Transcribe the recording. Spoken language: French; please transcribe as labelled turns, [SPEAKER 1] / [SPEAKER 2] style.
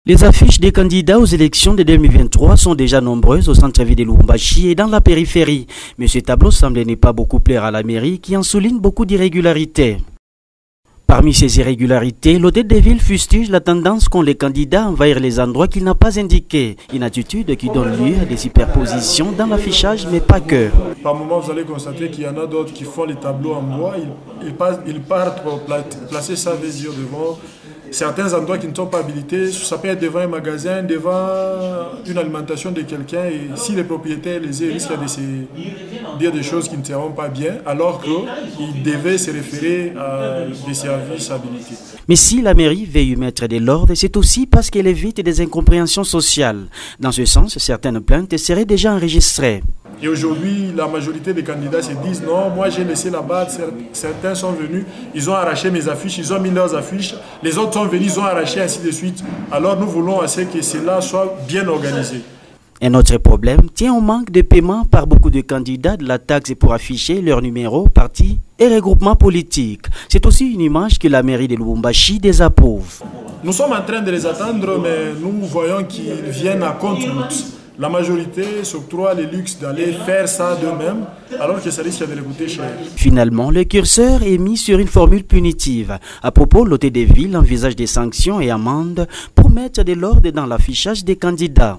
[SPEAKER 1] Les affiches des candidats aux élections de 2023 sont déjà nombreuses au centre-ville de Lubumbashi et dans la périphérie. Mais ce tableau semble ne pas beaucoup plaire à la mairie qui en souligne beaucoup d'irrégularités. Parmi ces irrégularités, l'hôtel de ville fustige la tendance qu'ont les candidats à envahir les endroits qu'il n'a pas indiqués. Une attitude qui donne lieu à des superpositions dans l'affichage, mais pas que.
[SPEAKER 2] Par moment, vous allez constater qu'il y en a d'autres qui font les tableaux en bois. Ils partent pour placer ça devant certains endroits qui ne sont pas habilités. Ça peut être devant un magasin, devant une alimentation de quelqu'un. Et si les propriétaires les risquent de se dire des choses qui ne seront pas bien, alors qu'ils devaient se référer à des services habilités.
[SPEAKER 1] Mais si la mairie veut y mettre de l'ordre, c'est aussi parce qu'elle évite des incompréhensions sociales. Dans ce sens, certaines plaintes seraient déjà enregistrées.
[SPEAKER 2] Et aujourd'hui, la majorité des candidats se disent non, moi j'ai laissé là-bas, certains sont venus, ils ont arraché mes affiches, ils ont mis leurs affiches, les autres sont venus, ils ont arraché, ainsi de suite. Alors nous voulons assez que cela soit bien organisé.
[SPEAKER 1] Un autre problème tient au manque de paiement par beaucoup de candidats de la taxe pour afficher leur numéro, parti et regroupement politique. C'est aussi une image que la mairie de Lubumbashi désapprouve.
[SPEAKER 2] Nous sommes en train de les attendre, mais nous voyons qu'ils viennent à contre-route. La majorité s'octroie le luxe d'aller faire ça d'eux-mêmes, alors que ça risque de les coûter cher.
[SPEAKER 1] Finalement, le curseur est mis sur une formule punitive. À propos, l'hôtel des villes envisage des sanctions et amendes pour mettre de l'ordre dans l'affichage des candidats.